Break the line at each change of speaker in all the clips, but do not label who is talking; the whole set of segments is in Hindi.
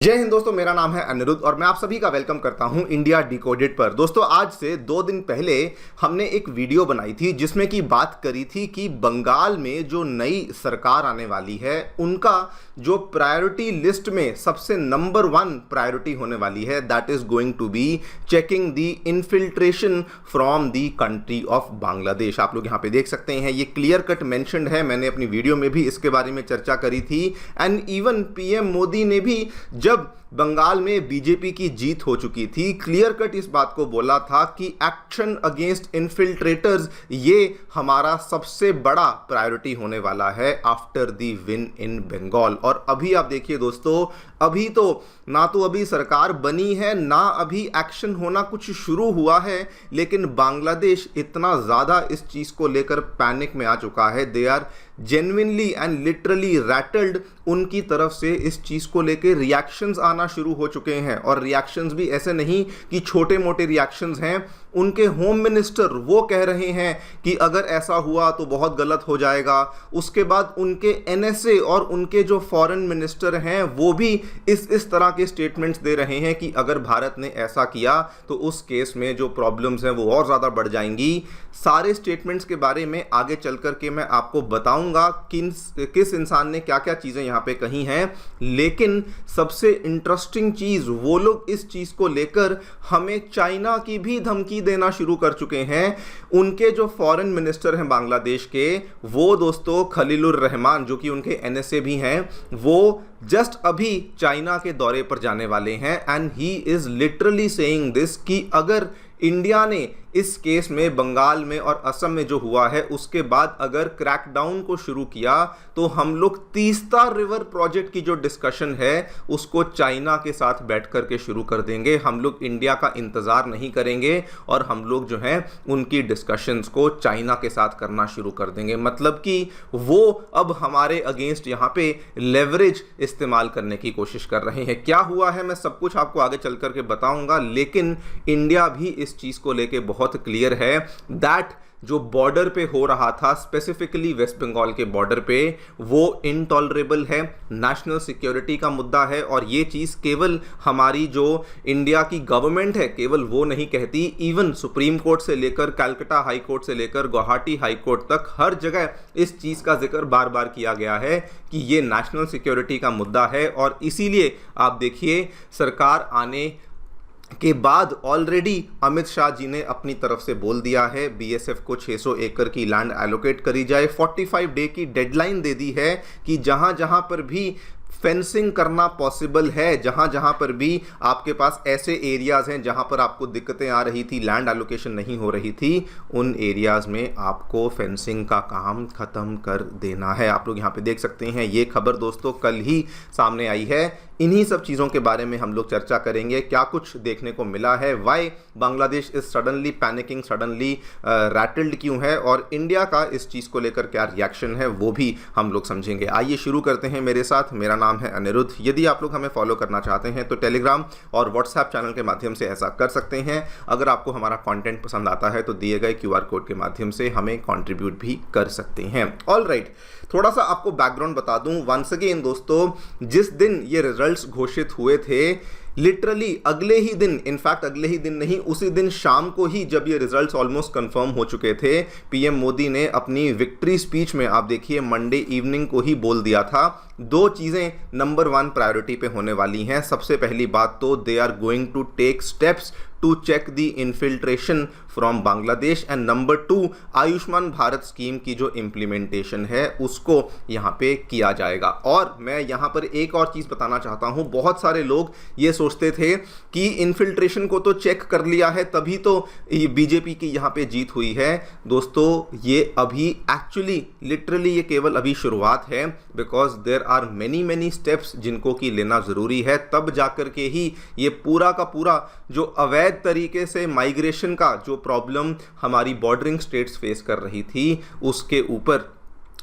जय हिंद दोस्तों, मेरा नाम है अनिरुद्ध और मैं आप सभी का वेलकम करता हूं इंडिया डिकोडेड पर। दोस्तों, आज से 2 दिन पहले हमने एक वीडियो बनाई थी जिसमें कि बात करी थी कि बंगाल में जो नई सरकार आने वाली है उनका जो प्रायोरिटी लिस्ट में सबसे नंबर 1 प्रायोरिटी होने वाली है that is going to be checking the infiltration from the country of Bangladesh. आप लोग यहाँ पे देख सकते हैं, ये क्लियर कट मेंशन्ड है। मैंने अपनी वीडियो में भी इसके बारे में चर्चा करी थी एंड इवन पीएम मोदी ने भी जब बंगाल में बीजेपी की जीत हो चुकी थी, क्लियर कट इस बात को बोला था कि एक्शन अगेंस्ट इन्फिल्ट्रेटर्स ये हमारा सबसे बड़ा प्रायोरिटी होने वाला है after the win in Bengal. और अभी आप देखिए दोस्तों, अभी तो ना तो अभी सरकार बनी है ना अभी एक्शन होना कुछ शुरू हुआ है, लेकिन बांग्लादेश इतना ज़्यादा इस चीज़ को लेकर पैनिक में आ चुका है। They are genuinely and literally rattled. उनकी तरफ से इस चीज़ को लेकर रिएक्शंस आना शुरू हो चुके हैं और रिएक्शंस भी ऐसे नहीं कि छोटे मोटे रिएक्शंस हैं। उनके होम मिनिस्टर वो कह रहे हैं कि अगर ऐसा हुआ तो बहुत गलत हो जाएगा। उसके बाद उनके एनएसए और उनके जो फॉरेन मिनिस्टर हैं वो भी इस तरह के स्टेटमेंट्स दे रहे हैं कि अगर भारत ने ऐसा किया तो उस केस में जो प्रॉब्लम्स हैं वो और ज़्यादा बढ़ जाएंगी। सारे स्टेटमेंट्स के बारे में आगे चल कर के मैं आपको बताऊंगा किस इंसान ने क्या क्या चीज़ें यहाँ पे कही हैं। लेकिन सबसे इंटरेस्टिंग चीज़, वो लोग इस चीज़ को लेकर हमें चाइना की भी धमकी देना शुरू कर चुके हैं। उनके जो फॉरेन मिनिस्टर हैं बांग्लादेश के, वो दोस्तों खलीलुर रहमान, जो कि उनके एनएसए भी हैं, वो जस्ट अभी चाइना के दौरे पर जाने वाले हैं and he is literally saying this कि अगर इंडिया ने इस केस में बंगाल में और असम में जो हुआ है उसके बाद अगर क्रैकडाउन को शुरू किया तो हम लोग तीस्ता रिवर प्रोजेक्ट की जो डिस्कशन है उसको चाइना के साथ बैठ कर के शुरू कर देंगे। हम लोग इंडिया का इंतज़ार नहीं करेंगे और हम लोग जो हैं उनकी डिस्कशंस को चाइना के साथ करना शुरू कर देंगे। मतलब कि वो अब हमारे अगेंस्ट यहाँ पे लेवरेज इस्तेमाल करने की कोशिश कर रहे हैं। क्या हुआ है मैं सब कुछ आपको आगे चल कर के बताऊंगा, लेकिन इंडिया भी इस चीज़ को लेके बहुत क्लियर है दैट जो बॉर्डर पे हो रहा था, स्पेसिफिकली वेस्ट बंगाल के बॉर्डर पे, वो इनटॉलरेबल है, नेशनल सिक्योरिटी का मुद्दा है। और ये चीज़ केवल हमारी जो इंडिया की गवर्नमेंट है केवल वो नहीं कहती, इवन सुप्रीम कोर्ट से लेकर कलकत्ता हाई कोर्ट से लेकर गुवाहाटी हाई कोर्ट तक हर जगह इस चीज़ का जिक्र बार बार किया गया है कि ये नेशनल सिक्योरिटी का मुद्दा है। और इसीलिए आप देखिए, सरकार आने के बाद ऑलरेडी अमित शाह जी ने अपनी तरफ से बोल दिया है बीएसएफ को 600 एकड़ की लैंड एलोकेट करी जाए। 45 डे की डेडलाइन दे दी है कि जहां जहां पर भी फेंसिंग करना पॉसिबल है, जहां जहां पर भी आपके पास ऐसे एरियाज हैं जहां पर आपको दिक्कतें आ रही थी, लैंड एलोकेशन नहीं हो रही थी, उन एरियाज में आपको फेंसिंग का काम खत्म कर देना है। आप लोग यहां पे देख सकते हैं, ये खबर दोस्तों कल ही सामने आई है। इन्हीं सब चीज़ों के बारे में हम लोग चर्चा करेंगे, क्या कुछ देखने को मिला है, why Bangladesh is suddenly panicking, suddenly rattled क्यों है, और इंडिया का इस चीज़ को लेकर क्या रिएक्शन है वो भी हम लोग समझेंगे। आइए शुरू करते हैं मेरे साथ। मेरा नाम है अनिरुद्ध। यदि आप लोग हमें फॉलो करना चाहते हैं तो टेलीग्राम और व्हाट्सएप चैनल के माध्यम से ऐसा कर सकते हैं। अगर आपको हमारा कंटेंट पसंद आता है तो दिए गए क्यूआर कोड के माध्यम से हमें कंट्रीब्यूट भी कर सकते हैं। ऑल राइट, थोड़ा सा आपको बैकग्राउंड बता दूं वंस अगेन दोस्तों, जिस दिन ये रिजल्ट्स घोषित हुए थे, लिटरली अगले ही दिन, इनफैक्ट अगले ही दिन नहीं, उसी दिन शाम को ही जब ये रिजल्ट्स ऑलमोस्ट कंफर्म हो चुके थे, पीएम मोदी ने अपनी विक्ट्री स्पीच में, आप देखिए मंडे इवनिंग को ही बोल दिया था, 2 चीज़ें नंबर 1 प्रायोरिटी पे होने वाली हैं। सबसे पहली बात तो they are going to take steps to check the infiltration from Bangladesh and number 2 Ayushman Bharat scheme की जो इम्प्लीमेंटेशन है उसको यहाँ पे किया जाएगा। और मैं यहाँ पर एक और चीज़ बताना चाहता हूँ, बहुत सारे लोग ये सोचते थे कि इन्फिल्ट्रेशन को तो चेक कर लिया है तभी तो बीजेपी की यहाँ पे जीत हुई है। दोस्तों, ये अभी एक्चुअली लिटरली ये केवल अभी शुरुआत है, because there are many steps जिनको कि लेना ज़रूरी है, तब जाकर के ही ये पूरा का पूरा जो अवैध तरीके से माइग्रेशन का जो प्रॉब्लम हमारी बॉर्डरिंग स्टेट्स फेस कर रही थी उसके ऊपर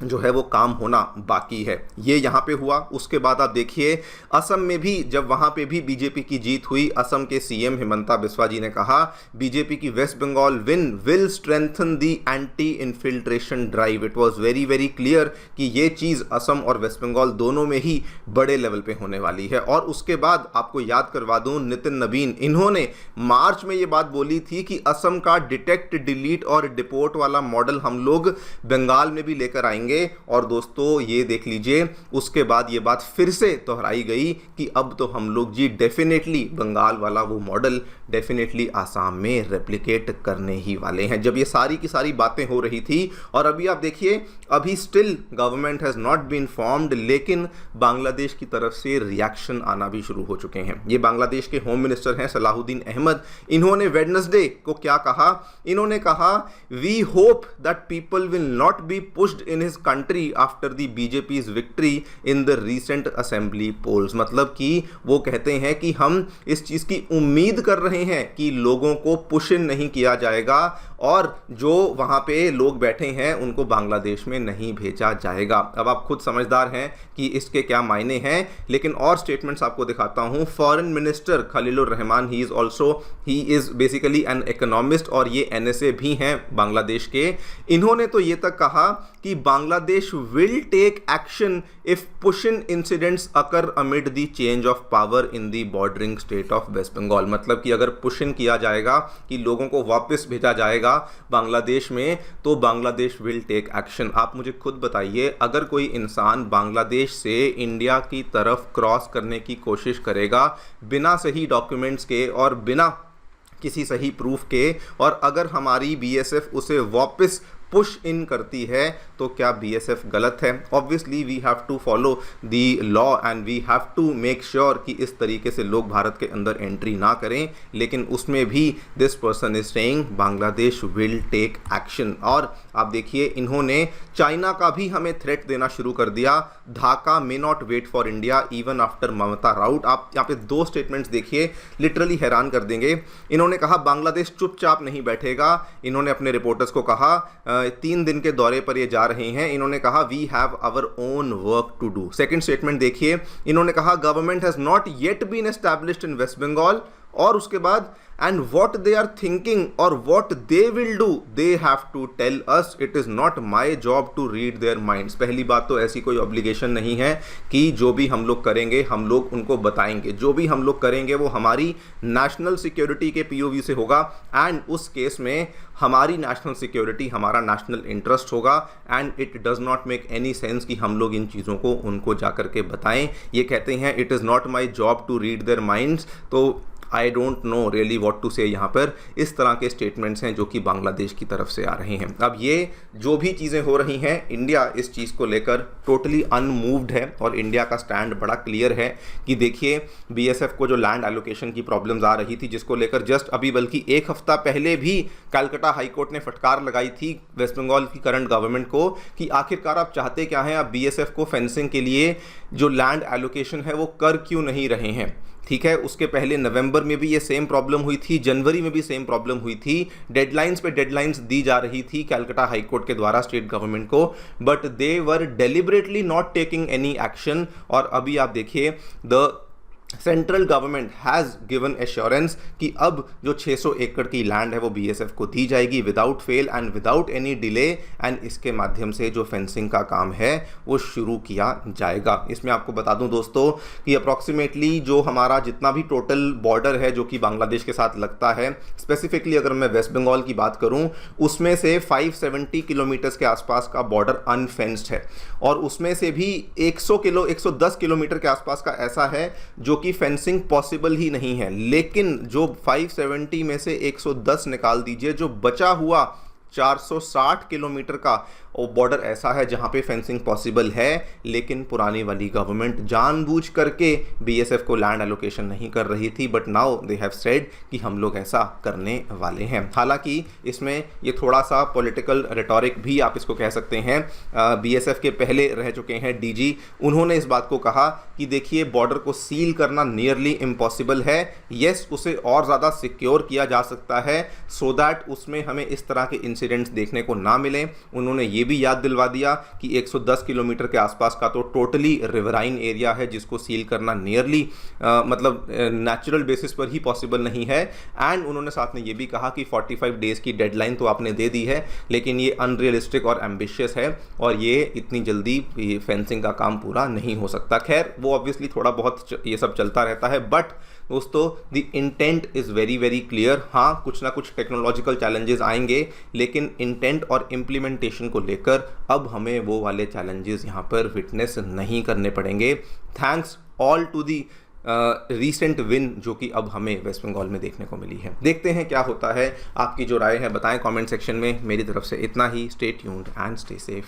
जो है वो काम होना बाकी है। ये यहाँ पे हुआ। उसके बाद आप देखिए असम में भी, जब वहाँ पे भी बीजेपी की जीत हुई, असम के सीएम हिमंता बिस्वा जी ने कहा बीजेपी की West Bengal win will strengthen the anti infiltration drive. It was very very clear कि ये चीज़ असम और वेस्ट बंगाल दोनों में ही बड़े लेवल पे होने वाली है। और उसके बाद आपको याद करवा दूं, नितिन नवीन इन्होंने मार्च में ये बात बोली थी कि असम का डिटेक्ट डिलीट और डिपोर्ट वाला मॉडल हम लोग बंगाल में भी लेकर आएंगे। और दोस्तों ये देख लीजिए, उसके बाद ये बात फिर से दोहराई गई कि अब तो हम लोग जी डेफिनेटली बंगाल वाला वो मॉडल डेफिनेटली आसाम में रेप्लिकेट करने ही वाले हैं। जब ये सारी की सारी बातें हो रही थी, और अभी आप देखिए अभी still government has not been formed, लेकिन बांग्लादेश की तरफ से रिएक्शन आना भी शुरू हो चुके हैं। ये बांग्लादेश के होम मिनिस्टर हैं सलाहुद्दीन अहमद। इन्होंने वेडनेसडे को क्या कहा? इन्होंने कहा we hope that people will not be pushed in his country after the BJP's victory in the recent assembly polls. मतलब कि वो कहते हैं कि हम इस चीज की उम्मीद कर रहे हैं कि लोगों को पुश इन नहीं किया जाएगा और जो वहां पे लोग बैठे हैं उनको बांग्लादेश में नहीं भेजा जाएगा। अब आप खुद समझदार हैं कि इसके क्या मायने हैं, लेकिन और स्टेटमेंट्स आपको दिखाता हूं। Foreign minister Khalilur Rahman, he is basically an economist और ये एनएसए भी हैं बांग्लादेश के। इन्होंने तो ये तक कहा कि Bangladesh will take action if push in incidents occur amid the change of power in the bordering state of West Bengal. मतलब कि अगर पुश-इन किया जाएगा कि लोगों को वापस भेजा जाएगा बांग्लादेश में, तो बांग्लादेश विल टेक एक्शन। आप मुझे खुद बताइए, अगर कोई इंसान बांग्लादेश से इंडिया की तरफ क्रॉस करने की कोशिश करेगा बिना सही डॉक्यूमेंट्स के और बिना किसी सही प्रूफ के, और अगर हमारी बीएसएफ उसे वापस पुश इन करती है, तो क्या बीएसएफ गलत है? Obviously we have to follow the law and we have to make sure कि इस तरीके से लोग भारत के अंदर एंट्री ना करें, लेकिन उसमें भी this person is saying Bangladesh will take action. और आप देखिए इन्होंने चाइना का भी हमें थ्रेट देना शुरू कर दिया। Dhaka may not wait for India even after Mamata rout. आप यहाँ पे दो स्टेटमेंट्स देखिए, लिटरली हैरान कर देंगे। इन्होंने कहा बांग्लादेश चुपचाप नहीं बैठेगा। इन्होंने अपने रिपोर्टर्स को कहा 3 दिन के दौरे पर ये जा रहे हैं। इन्होंने कहा we have our own work to do. Second statement देखिए, इन्होंने कहा government has not yet been established in West Bengal, और उसके बाद and what they are thinking और what they will do they have to tell us, it is not my job to read their minds. पहली बात तो ऐसी कोई ऑब्लिगेशन नहीं है कि जो भी हम लोग करेंगे हम लोग उनको बताएंगे। जो भी हम लोग करेंगे वो हमारी नेशनल सिक्योरिटी के पीओवी से होगा, एंड उस केस में हमारी नेशनल सिक्योरिटी हमारा नेशनल इंटरेस्ट होगा, and it does not make any sense कि हम लोग इन चीज़ों को उनको जा करके बताएं। ये कहते हैं it is not my job to read their minds. तो I don't know really what to say. यहाँ पर इस तरह के स्टेटमेंट्स हैं जो कि बांग्लादेश की तरफ से आ रहे हैं। अब ये जो भी चीज़ें हो रही हैं, इंडिया इस चीज़ को लेकर टोटली अनमूव्ड है, और इंडिया का स्टैंड बड़ा क्लियर है कि देखिए बीएसएफ को जो लैंड एलोकेशन की प्रॉब्लम्स आ रही थी, जिसको लेकर जस्ट अभी बल्कि एक हफ्ता पहले भी कलकत्ता हाईकोर्ट ने फटकार लगाई थी वेस्ट बंगाल की करंट गवर्नमेंट को कि आखिरकार आप चाहते क्या हैं, आप बीएसएफ को फेंसिंग के लिए जो लैंड एलोकेशन है वो कर क्यों नहीं रहे हैं। ठीक है, उसके पहले नवंबर में भी ये सेम प्रॉब्लम हुई थी, जनवरी में भी सेम प्रॉब्लम हुई थी। डेडलाइंस पे डेडलाइंस दी जा रही थी कलकत्ता हाईकोर्ट के द्वारा स्टेट गवर्नमेंट को, but they were deliberately not taking any action. और अभी आप देखिए the central government has given assurance कि अब जो 600 एकड़ की लैंड है वो बीएसएफ को दी जाएगी without fail and without any delay, and इसके माध्यम से जो फेंसिंग का काम है वो शुरू किया जाएगा। इसमें आपको बता दूं दोस्तों कि अप्रॉक्सीमेटली जो हमारा जितना भी टोटल बॉर्डर है जो कि बांग्लादेश के साथ लगता है, स्पेसिफिकली अगर मैं वेस्ट बंगाल की बात करूं, उसमें से 570 किलोमीटर्स के आसपास का बॉर्डर अनफेंस्ड है, और उसमें से भी 110 किलोमीटर के आसपास का ऐसा है जो कि फेंसिंग पॉसिबल ही नहीं है। लेकिन जो 570 में से 110 निकाल दीजिए, जो बचा हुआ 460 किलोमीटर का वो बॉर्डर ऐसा है जहां पे फेंसिंग पॉसिबल है, लेकिन पुरानी वाली गवर्नमेंट जानबूझ करके बीएसएफ को लैंड एलोकेशन नहीं कर रही थी, but now they have said कि हम लोग ऐसा करने वाले हैं। हालांकि इसमें ये थोड़ा सा पॉलिटिकल रेटोरिक भी आप इसको कह सकते हैं। बीएसएफ के पहले रह चुके हैं डीजी, उन्होंने इस बात को कहा कि देखिए बॉर्डर को सील करना नियरली इम्पॉसिबल है, येस उसे और ज़्यादा सिक्योर किया जा सकता है सो दैट उसमें हमें इस तरह के इंसिडेंट्स देखने को ना मिले। उन्होंने ये भी याद दिलवा दिया कि 110 किलोमीटर के आसपास का तो टोटली रिवराइन एरिया है जिसको सील करना नियरली मतलब नेचुरल बेसिस पर ही पॉसिबल नहीं है। एंड उन्होंने साथ में ये भी कहा कि 45 डेज़ की डेडलाइन तो आपने दे दी है, लेकिन ये अनरियलिस्टिक और एम्बिशियस है और ये इतनी जल्दी ये फेंसिंग का काम पूरा नहीं हो सकता। खैर वो ऑब्वियसली थोड़ा बहुत ये सब चलता रहता है, बट दोस्तों the intent is very very clear. हाँ, कुछ ना कुछ टेक्नोलॉजिकल चैलेंजेस आएंगे, लेकिन इंटेंट और इम्प्लीमेंटेशन को लेकर अब हमें वो वाले चैलेंजेस यहाँ पर विटनेस नहीं करने पड़ेंगे, thanks all to the recent win जो कि अब हमें वेस्ट बंगाल में देखने को मिली है। देखते हैं क्या होता है। आपकी जो राय है बताएं कमेंट सेक्शन में। मेरी तरफ से इतना ही। Stay tuned and stay safe.